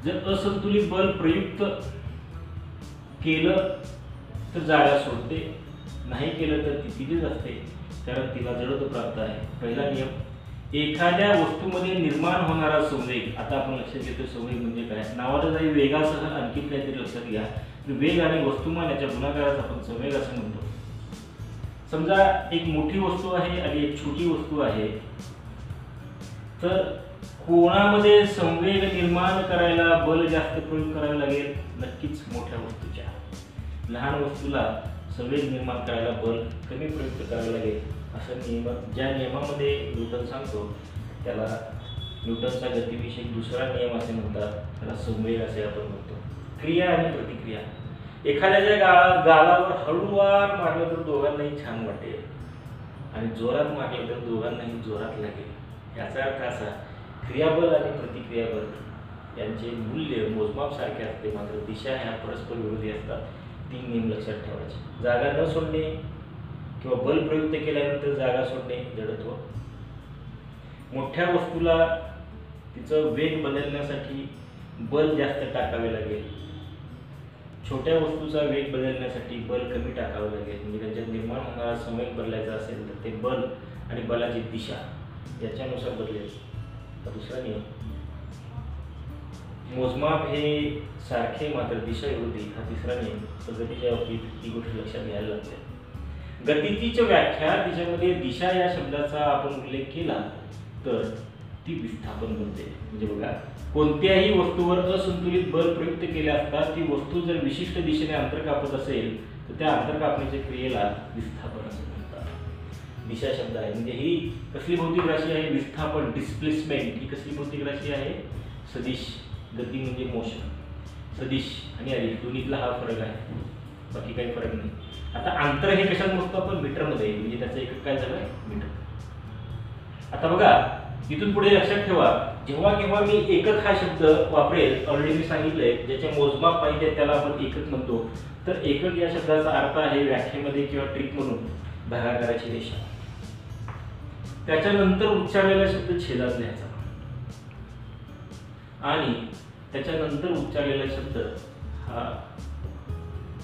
जर असंतुलित बल प्रयुक्त केलं तर जागा सोडते, नाही केलं तर ती तिथेच असते, कारण तिला जडत्व प्राप्त आहे. पहिला नियम, एखाद्या वस्तूमध्ये निर्माण होणारा संवेग. आता आपण लक्षात घेतो संवेग म्हणजे काय? नावातच आहे, वेगासह आणखीन काहीतरी लक्षात घ्या. वेग आणि वस्तुमान याच्या गुणाकाराचा आपण संवेग असं म्हणतो. समजा एक मोठी वस्तू आहे आणि एक छोटी वस्तू आहे, तर कोणामध्ये संवेग निर्माण करायला बल जास्त प्रयोग करावे लागेल? नक्कीच मोठ्या वस्तूच्या. लहान वस्तूला संवेग निर्माण करायला बल कमी प्रयुक्त करावे लागेल. असं नियम ज्या नियमामध्ये न्यूटन सांगतो त्याला न्यूटनचा गतिविषयक दुसरा नियम असे म्हणतात, त्याला संवेग असे आपण म्हणतो. क्रिया आणि प्रतिक्रिया. एखाद्याच्या गालावर हळूवार मारलं तर दोघांनाही छान वाटेल आणि जोरात मारलं तर दोघांनाही जोरात लागेल. याचा अर्थ असा, क्रियाबल आणि प्रतिक्रियाबल यांचे मूल्य मोजमाप सारखे असते, मात्र दिशा ह्या परस्पर विरोधी असतात. 3 नियम लक्षात ठेवायचे. जागा न सोडणे किंवा बल प्रयुक्त केल्यानंतर जागा सोडणे जडत्व. मोठ्या वस्तूला तिचं वेग बदलण्यासाठी बल जास्त टाकावे लागेल, छोट्या वस्तूचा वेग बदलण्यासाठी बल कमी टाकावे लागेल. म्हणजे त्यांच्यात निर्माण होणारा संवेग बदलायचा असेल तर ते बल आणि बलाची दिशा याच्यानुसार बदलेल. दुसरा नियम, मोजमाप हे सारखे मात्र दिशा विरोधी. हा तिसरा नियम. तर गतीच्या बाबतीत ही गोष्ट लक्षात घ्यायला लागते. गतीची व्याख्या, तिच्यामध्ये दिशा या शब्दाचा आपण उल्लेख केला तर ती विस्थापन बनते. म्हणजे बघा, कोणत्याही वस्तूवर असंतुलित बल प्रयुक्त केले असता ती वस्तू जर विशिष्ट दिशेने अंतर कापत असेल तर त्या अंतर कापण्याच्या क्रियेला विस्थापन असे म्हणतात. दिशा शब्द आहे म्हणजे ही कसली भौतिक राशी आहे? विस्थापन, डिस्प्लेसमेंट. ही कसली भौतिक राशी आहे? सदिश. गती म्हणजे मोशन. सदिश आणि अदिश दोन्हीतला हा फरक आहे, बाकी काही फरक नाही. आता अंतर हे कशात मोजतो आपण? मीटरमध्ये. म्हणजे त्याचं एकक काय झालं? मीटर. आता बघा, इथून पुढे लक्षात ठेवा, जेव्हा केव्हा मी एकक हा शब्द वापरेल, ऑलरेडी मी सांगितलंय, ज्याचे मोजमाप पाहिजे त्याला आपण एकक म्हणतो. तर एकक या शब्दाचा अर्थ आहे व्याख्येमध्ये किंवा ट्रिक म्हणून भागाकाराची रेषा. त्याच्यानंतर उच्चारलेला शब्द छेदात लिहायचा आणि त्याच्यानंतर उच्चारलेला शब्द हा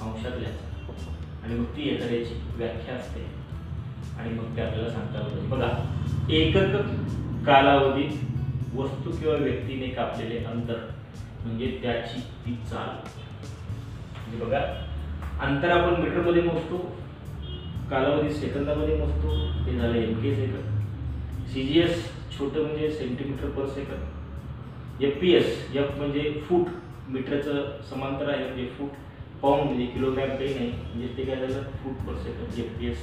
अंशात लिहायचा आणि मग ती एखाद्याची व्याख्या असते आणि मग ते आपल्याला सांगता येईल. बघा, एकक कालावधीत वस्तू किंवा व्यक्तीने कापलेले अंतर म्हणजे त्याची ती चाल. म्हणजे बघा, अंतर आपण मीटरमध्ये मोजतो, कालावधी सेकंदामध्ये मोजतो. हे झालं MK सेकंद. CGS छोटं म्हणजे centimetre per second. FPS, F म्हणजे फूट, मीटरचं समांतर आहे म्हणजे फूट. पाऊंड म्हणजे किलोग्रॅम काही नाही, म्हणजे ते काय झालं? फूट पर सेकंद. FPS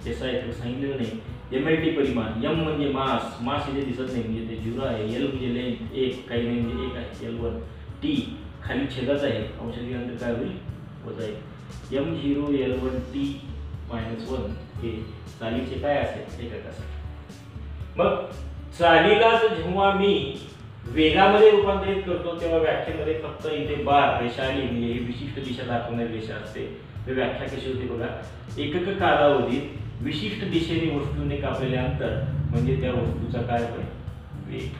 SI तर सांगितलेलं नाही. MLT परिमाण. M म्हणजे मास, मास इथे दिसत नाही म्हणजे ते 0 आहे. L म्हणजे लेंथ, 1 काही नाही म्हणजे 1 आहे. L1. T खाली छेदात आहे, अंशाची अंतर काय होईल? वजा 1. M0 L1 T -1 हे चालीचे काय असेल? एकक असेल. मग चालीला जेव्हा मी वेगामध्ये रूपांतरित करतो तेव्हा व्याख्येमध्ये फक्त इथे बार रेषा आली म्हणजे ही विशिष्ट दिशा दाखवणारी रेषा असते. तर व्याख्या कशी होती बघा, एकक कालावधीत विशिष्ट दिशेने वस्तूने कापलेले अंतर म्हणजे त्या वस्तूचा काय होय? वेग.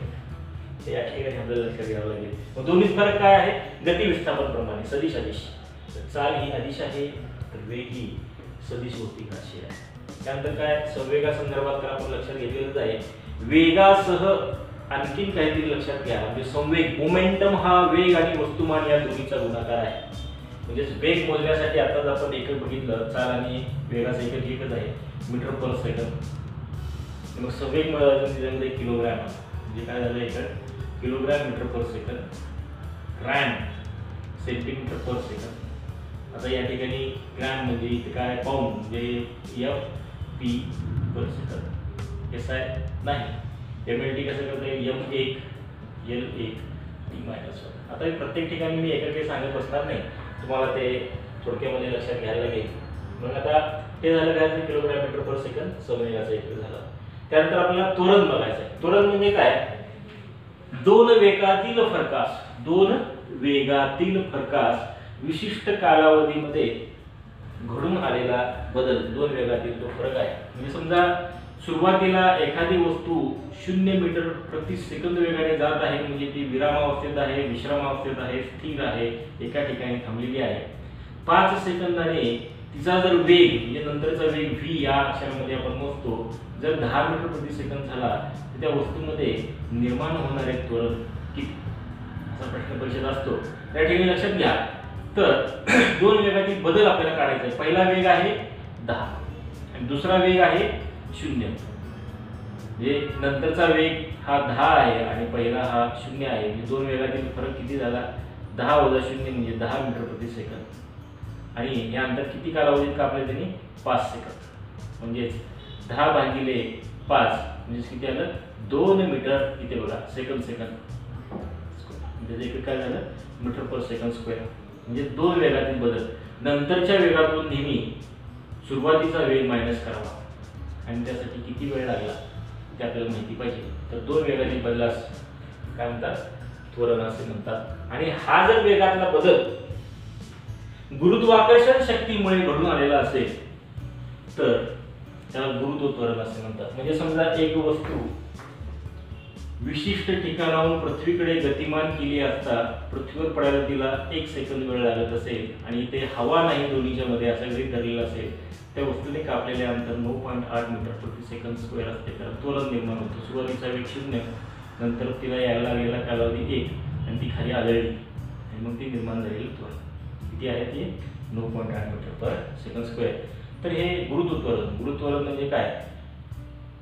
हे या ठिकाणी आपल्याला लक्षात घ्यावं लागेल. मग दोन्हीत फरक काय आहे? गती विस्थापन प्रमाणे. सदिश अदिश. चाल ही अदिश आहे, तर वेग ही सदिश भौतिक राशी आहे. त्यानंतर काय? संवेगासंदर्भात तर आपण लक्षात घेतलेलंच आहे. वेगासह आणखीन काहीतरी लक्षात घ्या. म्हणजे संवेग, मोमेंटम हा वेग आणि वस्तुमान या दोन्हीचा गुणाकार आहे. म्हणजे वेग मोजण्यासाठी आताच आपण एकक बघितलं, चाल आणि वेगाचं एकक एकच आहे, मीटर पर सेकंद। मग वेग मोजायचं त्याच्यामध्ये किलोग्रॅम, म्हणजे काय झालं एकक kilogram metre per second, gram centimetre per second. आता या ठिकाणी ग्रॅम म्हणजे इथे काय पाऊंड, म्हणजे FP पर सेकंद, SI नाही, MLT कसं करता येईल, M1 L1 T-1। आता प्रत्येक ठिकाणी मी एकक सांगत बसणार नाही, तुम्हाला ते थोडक्यामध्ये लक्षात घ्यायला लागेल। मग आता हे झालं काय, किलोग्रॅम मीटर पर सेकंद समन्वयाचा एकक झाला। त्यानंतर आपल्याला त्वरण बघायचं आहे। त्वरण म्हणजे काय, दोन वेगातील फरकास विशिष्ट कालावधीमध्ये घडून आलेला बदल, दोन वेगातील जो फरक आहे। म्हणजे समजा सुरुवातीला एखादी वस्तू 0 मीटर प्रति सेकंद वेगाने जात आहे, म्हणजे ती विरामावस्थेत आहे, विश्रामावस्थेत आहे, स्थिर आहे, एका ठिकाणी थांबलेली आहे। 5 सेकंदाने तिचा जर वेग म्हणजे नंतरचा वेग v या अक्षरामध्ये आपण मोजतो, जर 10 मीटर प्रति सेकंद झाला तर त्या वस्तूमध्ये निर्माण होणारे त्वरण किती, असा प्रश्न परीक्षेत असतो। त्या ठिकाणी लक्षात घ्या, तर दोन वेगातील बदल आपल्याला काढायचा आहे। पहिला वेग आहे 10 आणि दुसरा वेग आहे 0। म्हणजे नंतरचा वेग हा 10 आहे आणि पहिला हा 0 आहे, म्हणजे दोन वेगातील फरक किती झाला, 10 - 0 म्हणजे 10 मीटर प्रति सेकंद। आणि हे अंतर किती कालावधीत कापले त्यांनी, 5 सेकंद। म्हणजे 10 भागिले 5 म्हणजे किती आलं, 2 मीटर, इथे बघा सेकंद, म्हणजे एकक काय झालं, मीटर पर सेकंद स्क्वेअर। म्हणजे दोन वेगातील बदल, नंतरच्या वेगातून नेहमी सुरुवातीचा वेग मायनस करावा आणि त्यासाठी किती वेळ लागला ते आपल्याला माहिती पाहिजे। तर दोन वेगातील बदलास काय म्हणतात, त्वरण असे म्हणतात। आणि हा जर वेगातला बदल गुरुत्वाकर्षण शक्तीमुळे घडून आलेला असेल तर त्याला गुरुत्व त्वरण असे म्हणतात। म्हणजे समजा एक वस्तू विशिष्ट ठिकाणाहून पृथ्वीकडे गतिमान केली असता पृथ्वीवर पडायला तिला 1 सेकंद वेळ लागत असेल आणि इथे हवा नाही दोन्हीच्या मध्ये असं गृहीत धरलेलं असेल, त्या वस्तूने कापलेले अंतर 9.8 मीटर प्रति सेकंद स्क्वेअर असते, कारण त्वरण निर्माण होतं। सुरुवातीचा वेग 0, नंतर तिला यायला लागलेला कालावधी 1 आणि ती खाली आदळली आणि मग ती निर्माण झालेली त्वरण किती आहे, ती 9.8 मीटर पर सेकंद स्क्वेअर। तर हे गुरुत्वत्वरण म्हणजे काय,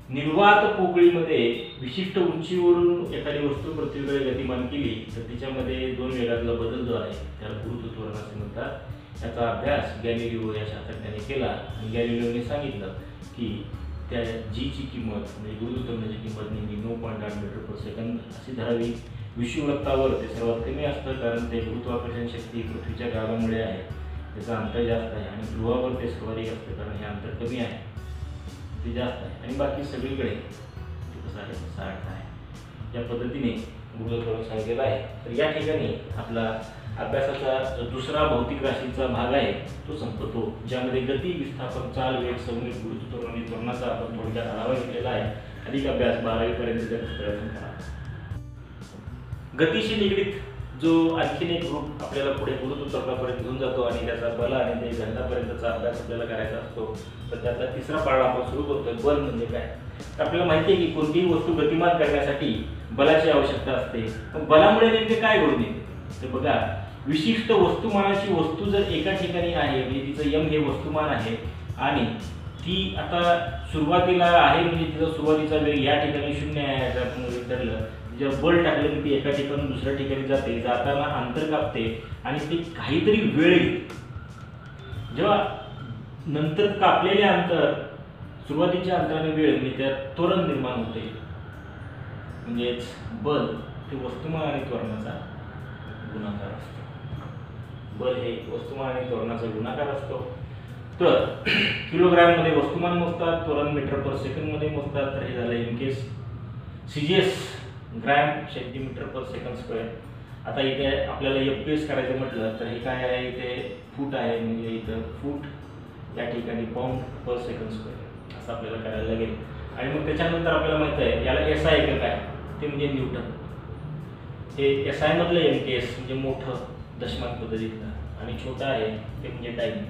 निर्वात पोकळीमध्ये विशिष्ट उंचीवरून एखादी वस्तू पृथ्वीकडे गतिमान केली तर तिच्यामध्ये दोन वेगातला बदल जो आहे त्याला गुरुत्वत्वरण असे म्हणतात। याचा अभ्यास गॅलिलिओ या शास्त्रज्ञाने केला आणि गॅलिलिओने सांगितलं की त्या जीची किंमत म्हणजे गुरुत्वत्वरणाची किंमत नेहमी 9.8 मीटर पर सेकंद अशी धरावी। विषुववृत्तावर ते सर्वात कमी असतं, कारण ते गुरुत्वाकर्षण शक्ती पृथ्वीच्या गावामुळे आहे, त्याचं अंतर जास्त आहे। आणि ध्रुवावर ते सर्वाधिक असतं, कारण हे अंतर कमी आहे, ते जास्त आहे। आणि बाकी सगळीकडे कसं आहे, 60 आहे। या पद्धतीने गुरुत्वत्वरण सांगितलेलं आहे। तर या ठिकाणी आपला अभ्यासाचा जो दुसरा भौतिक राशीचा भाग आहे तो संपतो, ज्यामध्ये गती, विस्थापन, चाल, वेग, संवेग, गुरुत्वत्वरण आणि त्वरणाचा आपण थोडक्यात आढावा घेतलेला आहे। अधिक अभ्यास 12वी पर्यंतचा प्रयत्न करा। गतीशी निगडीत जो आणखीन एक ग्रुप आपल्याला पुढे गुरुत्वत्वरणापर्यंत घेऊन जातो आणि त्याचा बल आणि ते गंधापर्यंतचा अभ्यास आपल्याला करायचा असतो। तर त्याचा तिसरा पाढा आपण सुरू करतोय, बल म्हणजे काय। तर आपल्याला माहिती आहे की कोणतीही वस्तू गतिमान करण्यासाठी बलाची आवश्यकता असते। पण बलामुळे नेमके काय घडून येते, तर बघा, विशिष्ट वस्तुमानाची वस्तू जर एका ठिकाणी आहे, म्हणजे तिचं m हे वस्तुमान आहे आणि ती आता सुरुवातीला आहे, म्हणजे तिचा सुरुवातीचा वेग या ठिकाणी 0 आहे असं आपण गृहीत धरलं, जेव्हा बल टाकलं की ती एका ठिकाणून दुसऱ्या ठिकाणी जाते, जाताना अंतर कापते आणि ती काहीतरी वेळ घेते। जेव्हा नंतर कापलेले अंतर सुरुवातीच्या अंतराने वेळ म्हणजे त्यात त्वरण निर्माण होते, म्हणजेच बल हे वस्तुमान आणि त्वरणाचा गुणाकार असतो। बल हे वस्तुमान आणि त्वरणाचा गुणाकार असतो। तर किलोग्रॅम मध्ये वस्तुमान मोजतात, त्वरण मीटर पर सेकंद मध्ये मोजतात। तर हे झालं MKS, CGS gram centimetre per second square. आता इथे आपल्याला एफपीएस करायचं म्हटलं तर हे काय आहे, इथे फूट आहे, म्हणजे इथं फूट या ठिकाणी पाऊंड पर सेकंद स्क्वेअर असं आपल्याला करायला लागेल। आणि मग त्याच्यानंतर आपल्याला माहित आहे याला एसआय एकक आहे, ते म्हणजे न्यूटन। हे एसआय मधलं एमकेएस म्हणजे मोठं दशमान पद्धतीतलं आणि छोटा आहे ते म्हणजे टाइम।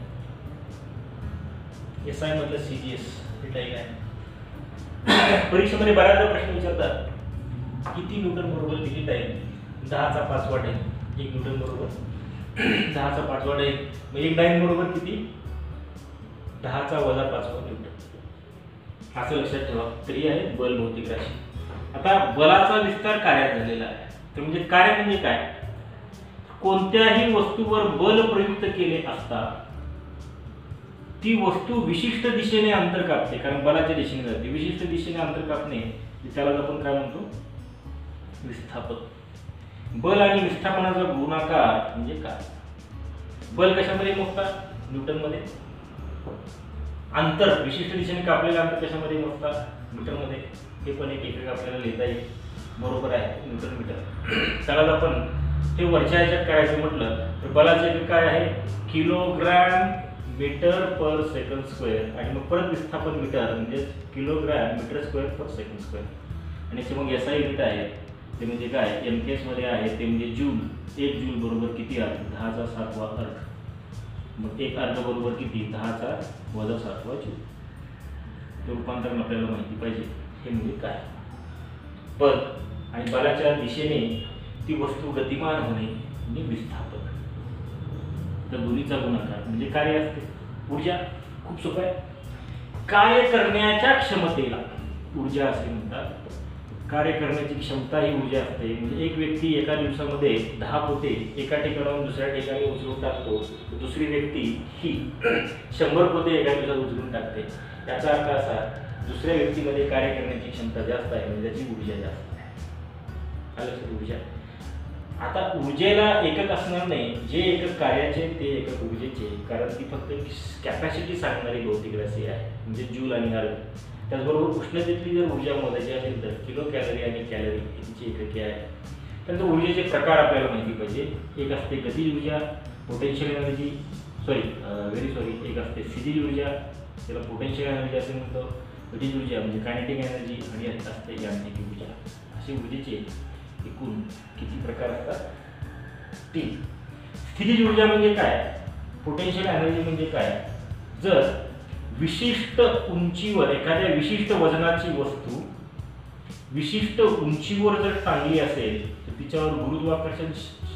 एसआय मधलं सीजीएस हे टाइम आहे। परीक्षेमध्ये बऱ्याचदा प्रश्न विचारतात किती न्यूटन बरोबर किती टाइम, 10 चा 5 वाट आहे 1 न्यूटन बरोबर 10चा 5वा डाईन, मग एक डाईन बरोबर किती? 10चा वजा 5वा न्यूटन. असं लक्षात ठेवा. तरी आहे बल भौतिक राशी. आता बलाचा विस्तार कार्यात झालेला आहे. तर म्हणजे कार्य म्हणजे काय? कोणत्याही वस्तूवर बल प्रयुक्त केले असता ती वस्तू विशिष्ट दिशेने अंतर कापते, कारण बलाच्या दिशेने जाते. विशिष्ट दिशेने अंतर कापणे त्याला आपण काय म्हणतो? विस्थापन. बल आणि विस्थापनाचा गुणाकार म्हणजे काय? बल कशामध्ये मोजतात? न्यूटन मध्ये. अंतर विशिष्ट दिशेने कापलेलं अंतर कशामध्ये मोजतात? मीटर मध्ये. हे पण एक एकक आपल्याला लिहिता येईल. बरोबर आहे, न्यूटन मीटर. चला आपण हे वरच्या ह्याच्यात करायचं म्हटलं तर बलाचे एकक काय आहे? किलोग्रॅम मीटर पर सेकंड स्क्वेअर, आणि मग परत विस्थापन मीटर म्हणजे किलोग्रॅम मीटर स्क्वेअर पर सेकंड स्क्वेअर. आणि ते मग SI युनिट आहे ते म्हणजे काय? MKS मध्ये आहे ते म्हणजे जूल. 1 जूल बरोबर किती आहे? 10चा 7वा अर्ध. मग 1 अर्ध बरोबर किती? 10चा वजा 7वा जूल. ते रूपांतरण आपल्याला माहिती पाहिजे. हे म्हणजे काय? बल आणि बलाच्या दिशेने ती वस्तू गतिमान होणे म्हणजे विस्थापन. तर दोन्हीचा गुणाकार म्हणजे कार्य असते. ऊर्जा खूप सोपं आहे. कार्य करण्याच्या क्षमतेला ऊर्जा असे म्हणतात. कार्य करण्याची क्षमता ही ऊर्जा असते. म्हणजे एक व्यक्ती एका दिवसामध्ये 10 पोते एका ठिकाणाहून दुसऱ्या ठिकाणी उचलून टाकतो, दुसरी व्यक्ती ही 100 पोते एका दिवसात उचलून टाकते. याचा अर्थ असा, दुसऱ्या व्यक्तीमध्ये कार्य करण्याची क्षमता जास्त आहे म्हणजे त्याची ऊर्जा जास्त आहे. आलं ऊर्जा. आता ऊर्जेला एकक असणार नाही. जे एकक कार्याचे ते एकक ऊर्जेचे, कारण ती फक्त कॅपॅसिटी सांगणारी भौतिक राशी आहे म्हणजे जूल आणि अर्ध. त्याचबरोबर उष्णतेतली जर ऊर्जा मोजायची असेल तर किलो कॅलरी आणि कॅलरी तिची एकके आहे. त्यानंतर ऊर्जेचे प्रकार आपल्याला माहिती पाहिजे. एक असते गतिज ऊर्जा, पोटेन्शियल एनर्जी, एक असते स्थितिज ऊर्जा, त्याला पोटेन्शियल एनर्जी असे म्हणतो. गतिज ऊर्जा म्हणजे कायनेटिक एनर्जी, आणि असते यांत्रिक ऊर्जा. असे ऊर्जेचे एकूण किती प्रकार असतात? 3. स्थितिज ऊर्जा म्हणजे काय? पोटेन्शियल एनर्जी म्हणजे काय? जर विशिष्ट उंचीवर एखाद्या विशिष्ट वजनाची वस्तू विशिष्ट उंचीवर जर टांगली असेल तर तिच्यावर गुरुत्वाकर्षण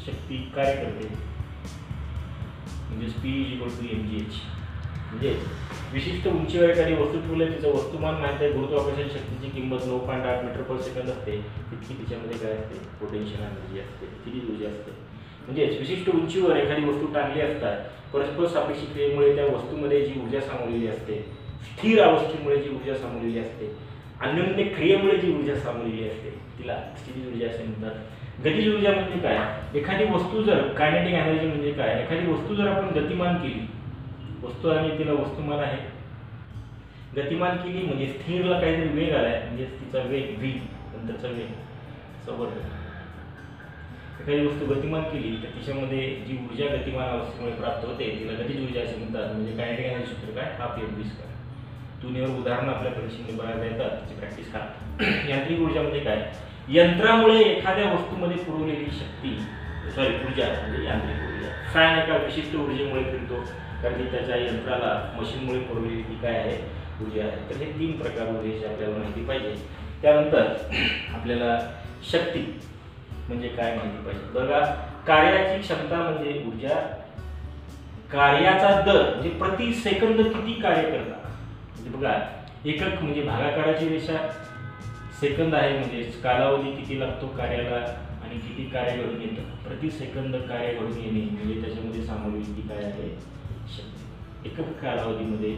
शक्ती कार्य करते. म्हणजे P=mgh. म्हणजे विशिष्ट उंचीवर एखादी वस्तू ठेवली, तिचं वस्तुमान माहिती आहे, गुरुत्वाकर्षण शक्तीची किंमत 9.8 मीटर पर सेकंद असते. तितकी तिच्यामध्ये काय असते? पोटेन्शियल एनर्जी असते, स्थितिज ऊर्जा असते. म्हणजे विशिष्ट उंचीवर एखादी वस्तू टांगली असतात, परस्पर सापेक्ष क्रियेमुळे त्या वस्तूमध्ये जी ऊर्जा सामावलेली असते, स्थिर अवस्थेमुळे जी ऊर्जा सामावलेली असते, अन्योन्य क्रियेमुळे जी ऊर्जा सामावलेली असते, तिला स्थितिज ऊर्जा असे म्हणतात. गतिज ऊर्जा म्हणजे काय? एखादी वस्तू जर कायनेटिक एनर्जी म्हणजे काय? एखादी वस्तू जर आपण गतिमान केली, वस्तू आणि तिला वस्तुमान आहे, गतिमान केली म्हणजे स्थिरला काहीतरी वेग आलाय म्हणजे तिचा वेग v, नंतरचा वेग समोर. एखादी वस्तू गतिमान केली तर तिच्यामध्ये जी ऊर्जा गतिमान अवस्थेमुळे प्राप्त होते तिला गतिज ऊर्जा असे म्हणतात. म्हणजे कायनेटिक एनर्जी सूत्र काय? Half mv². तुलनेवर उदाहरणं आपल्या परीक्षेने बघायला येतात, त्याची प्रॅक्टिस करा. यांत्रिक ऊर्जा म्हणजे काय? यंत्रामुळे एखाद्या वस्तूमध्ये पुरवलेली ऊर्जा म्हणजे यांत्रिक ऊर्जा. फॅन एका विशिष्ट ऊर्जेमुळे फिरतो, कारण की त्याच्या यंत्राला मशीनमुळे पुरवलेली ती काय आहे? ऊर्जा आहे. तर हे 3 प्रकार ऊर्जेची आपल्याला माहिती पाहिजे. त्यानंतर आपल्याला शक्ती म्हणजे काय माहिती पाहिजे. बघा, कार्याची क्षमता म्हणजे ऊर्जा. कार्याचा दर म्हणजे प्रति सेकंद किती कार्य करतात. म्हणजे बघा, एकक म्हणजे भागाकाराची रेषा, सेकंद आहे म्हणजे कालावधी किती लागतो कार्याला आणि किती कार्य घडून येतं. प्रति सेकंद कार्य घडून येणे म्हणजे त्याच्यामध्ये सामावलेली ती काय आहे? शक्ती. एकक कालावधीमध्ये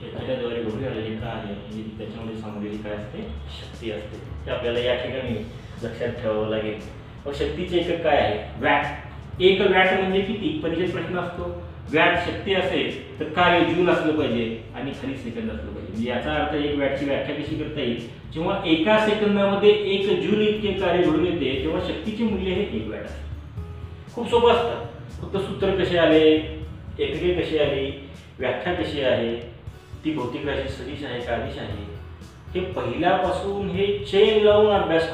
एखाद्याद्वारे घडून आलेले कार्य म्हणजे त्याच्यामध्ये सामावलेली काय असते? शक्ती असते. ते आपल्याला या ठिकाणी लक्षात ठेवावं लागेल. मग शक्तीचे एकक काय आहे? वॅट. 1 वॅट म्हणजे किती? परीक्षेत प्रश्न असतो. वॅट शक्ती असेल तर कार्य जूल असलं पाहिजे आणि खाली सेकंद असलं पाहिजे. म्हणजे याचा अर्थ 1 वॅटची व्याख्या कशी करता येईल? जेव्हा एका सेकंदामध्ये 1 जूल इतके कार्य घडून येते तेव्हा शक्तीचे मूल्य हे 1 वॅट असते. खूप सोपं असतं. फक्त सूत्र कसे आले, एकके कशी आली, व्याख्या कशी आहे, ती भौतिक राशी सदिश आहे का अदिश आहे, हे पहिल्यापासून हे चेन लावून अभ्यास.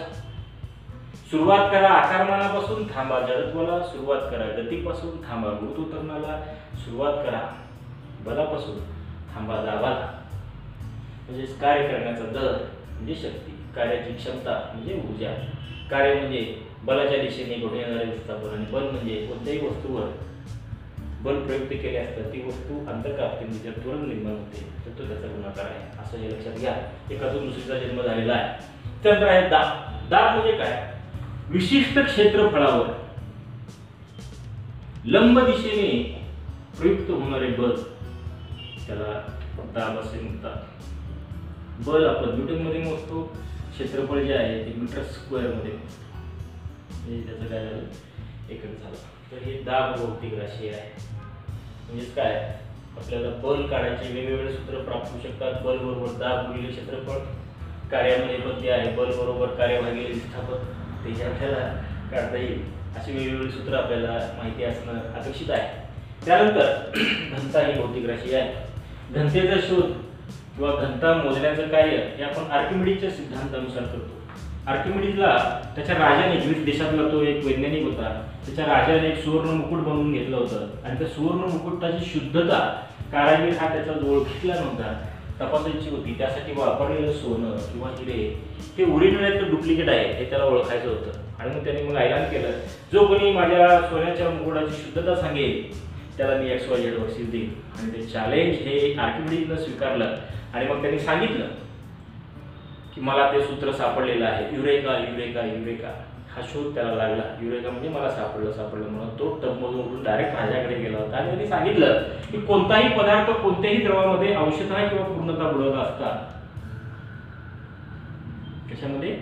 सुरुवात करा आकारमानापासून, थांबा जडत्वाला, सुरुवात करा गतीपासून, थांबा गुरुत्वाकर्षणाला, सुरुवात करा बलापासून, थांबा दाबाला. म्हणजे कार्य करण्याचा दर म्हणजे शक्ती, कार्याची क्षमता म्हणजे ऊर्जा. कार्य म्हणजे बलाच्या दिशेने घडून येणारे विस्थापन आणि बल म्हणजे कोणत्याही वस्तूवर बल प्रयुक्त केले असतात ती वस्तू अंतःकापतीने जर त्वरण निर्माण होते तर तो त्याचा गुणाकार आहे, असं हे लक्षात घ्या. एकातून दुसरीचा जन्म झालेला आहे. त्यानंतर आहे दाब. दाब म्हणजे काय? विशिष्ट क्षेत्रफळावर लंब दिशेने प्रयुक्त होणारे बल त्याला दाब असे म्हणतात. बल आपण न्यूटन मध्ये मोजतो, क्षेत्रफळ जे आहे ते मीटर स्क्वेअर मध्ये म्हणजे त्याचं काय झालं, एकक झालं. तर हे दाब भौतिक राशी आहे. म्हणजेच काय, आपल्याला बल काढायचे वेगवेगळे सूत्र प्राप्त होऊ शकतात. बल बरोबर दाब गुणिले क्षेत्रफळ, कार्यामध्ये पण ते आहे बल बरोबर कार्य भागिले विस्थापन, ते आपल्याला काढता येईल. अशी वेगवेगळी सूत्र आपल्याला माहिती असणं अपेक्षित आहे. त्यानंतर घनता ही भौतिक राशी आहे. घनतेचा शोध किंवा घनता मोजण्याचं कार्य हे आपण आर्किमिडीजच्या सिद्धांतानुसार करतो. आर्किमिडीजला त्याच्या राजाने, ग्रीस देशातला तो एक वैज्ञानिक होता, त्याच्या राजाने एक सुवर्ण मुकुट बनवून घेतलं होतं आणि त्या सुवर्ण मुकुटाची शुद्धता कारागीर हा त्याचा जवळ घेतला नव्हता, तपासायची होती. त्यासाठी वापरलेलं सोनं किंवा हिरे हे ओरिजिनल आहे तर डुप्लिकेट आहे हे त्याला ओळखायचं होतं. आणि मग त्याने ऐलान केलं, जो कोणी माझ्या सोन्याच्या मुकुटाची शुद्धता सांगेल त्याला मी XYZ बक्षीस देईन. आणि ते चॅलेंज हे आर्किमिडीजनं स्वीकारलं आणि मग त्यांनी सांगितलं की मला ते सूत्र सापडलेलं आहे, युरेका युरेका युरेका. हा शोध त्याला लागला. युरेका म्हणजे मला सापडलं म्हणून तो टबमधून उठून डायरेक्ट राजाकडे गेला होता आणि त्यांनी सांगितलं की कोणताही पदार्थ कोणत्याही द्रवामध्ये अंशतः किंवा पूर्णतः बुडवत असतात. कशामध्ये?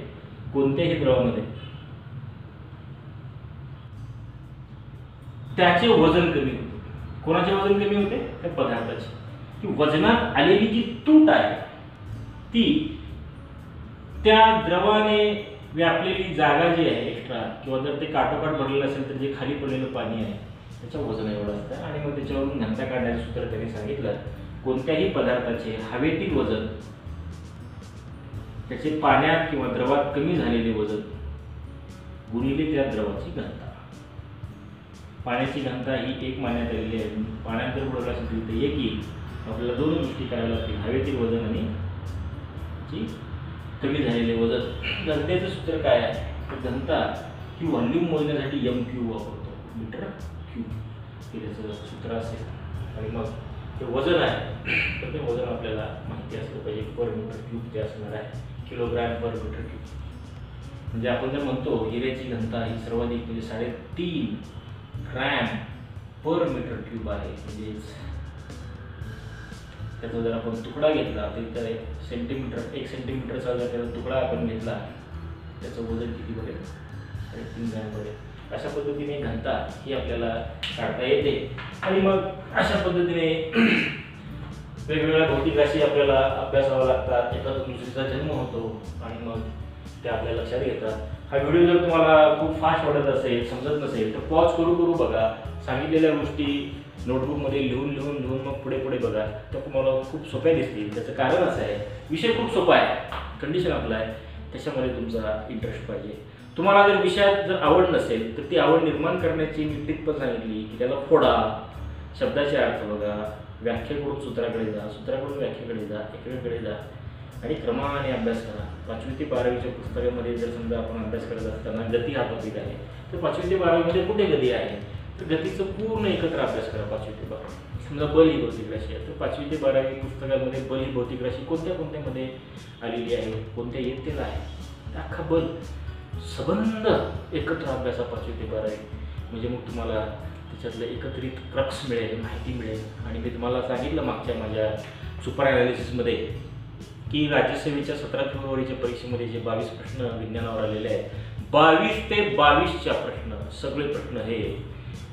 कोणत्याही द्रवामध्ये त्याचे वजन कमी होते. कोणाचे वजन कमी होते? त्या पदार्थाचे. की वजनात आलेली जी तूट आहे ती त्या द्रवाने व्यापलेली जागा जी आहे एक्स्ट्रा, किंवा जर ते काठोकाठ भरलेलं असेल तर जे खाली पडलेलं पाणी आहे त्याचं वजन एवढं असतं. आणि मग त्याच्यावरून घनता काढण्याचं सूत्र त्यांनी सांगितलं, कोणत्याही पदार्थाचे हवेतील वजन त्याचे पाण्यात किंवा द्रवात कमी झालेले वजन गुणिले त्या द्रवाची घनता. पाण्याची घनता ही एक मानण्यात आलेली आहे. पाण्यात जर बुडवलं असेल तर एक येईल. आपल्याला दोन गोष्टी करायला लागतील, हवेतील वजन आणि जी कमी झालेले वजन. घनतेचं सूत्र काय आहे? तर घनता ही व्हॉल्यूम मोजण्यासाठी MQ वापरतो, मीटर क्यूब हे त्याचं सूत्र असेल. आणि मग ते वजन आहे तर ते वजन आपल्याला माहिती असलं पाहिजे, पर मीटर क्यूब ते असणार आहे, किलोग्रॅम पर मीटर क्यूब. म्हणजे आपण जर म्हणतो हिऱ्याची घनता ही सर्वाधिक म्हणजे 3.5 ग्रॅम पर मीटर क्यूब आहे. म्हणजेच त्याचा जर आपण तुकडा घेतला तर 1 सेंटीमीटरचा जर त्याचा तुकडा आपण घेतला त्याचं वजन किती बघेल? 3.5 ग्रॅम बघेल. अशा पद्धतीने घनता ही आपल्याला काढता येते. आणि मग अशा पद्धतीने वेगवेगळ्या भौतिक राशी आपल्याला अभ्यासावा लागतात. एकातून दुसरीचा जन्म होतो आणि मग ते आपल्या लक्षात घेतात. हा व्हिडिओ जर तुम्हाला खूप फास्ट वाटत असेल, समजत नसेल तर पॉज करू बघा. सांगितलेल्या गोष्टी नोटबुकमध्ये लिहून मग पुढे बघा, तर तुम्हाला खूप सोप्या दिसतील. त्याचं कारण असं आहे, विषय खूप सोपा आहे, कंडिशन आपला आहे, त्याच्यामध्ये तुमचा इंटरेस्ट पाहिजे. तुम्हाला जर विषयात जर आवड नसेल तर ती आवड निर्माण करण्याची मी टिप पण सांगितली की त्याला फोडा, शब्दाचे अर्थ बघा, व्याख्येकडून सूत्राकडे जा, सूत्राकडून व्याख्येकडे जा, एकमेकडे जा आणि क्रमाने अभ्यास करा. 5वी ते 12वीच्या पुस्तकामध्ये जर समजा आपण अभ्यास करत असताना गती हा टॉपिक आहे तर 5वी ते 12वीमध्ये कुठे गती आहे तर गतीचं पूर्ण एकत्र अभ्यास करा. 5वी ते 12वी समजा बल ही भौतिक राशी आहे तर 5वी ते 12वी पुस्तकामध्ये बल ही भौतिक राशी कोणत्यामध्ये आलेली आहे, कोणत्या इयत्तेला आहे, अख्खा बल सबंध एकत्र अभ्यासा 5वी ते 12वी. म्हणजे मग तुम्हाला त्याच्यातलं एकत्रित क्रक्स मिळेल, माहिती मिळेल. आणि मी तुम्हाला सांगितलं मागच्या माझ्या सुपर ॲनालिसिसमध्ये की राज्यसेवेच्या 17 फेब्रुवारीच्या परीक्षेमध्ये जे 22 प्रश्न विज्ञानावर आलेले आहेत, 22 ते 22च्या प्रश्न सगळे प्रश्न हे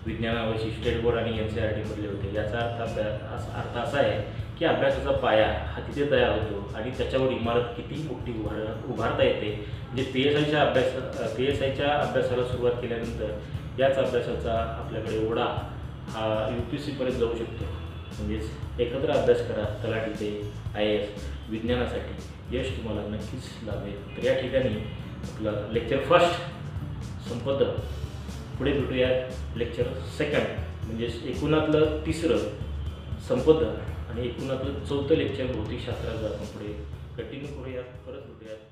विज्ञानावरची स्टेट बोर्ड आणि NCERT मधले होते. याचा अर्थ असा आहे की अभ्यासाचा पाया हा तिथे तयार होतो आणि त्याच्यावर इमारत किती मोठी उभारता येते. म्हणजे PSIच्या अभ्यासाला सुरुवात केल्यानंतर याच अभ्यासाचा आपल्याकडे ओढा हा UPSC पर्यंत जाऊ शकतो. म्हणजेच एकत्र अभ्यास करा, तलाठी ते IAS विज्ञानासाठी यश तुम्हाला नक्कीच लाभेल. तर या ठिकाणी आपलं लेक्चर फर्स्ट संपतं. पुढे भेटूया लेक्चर सेकंड म्हणजेच एकूणातलं 3रं संपतं आणि एकूणातलं 4थं लेक्चर भौतिकशास्त्राचं आपण पुढे कंटिन्यू करूयात. परत भेटूयात.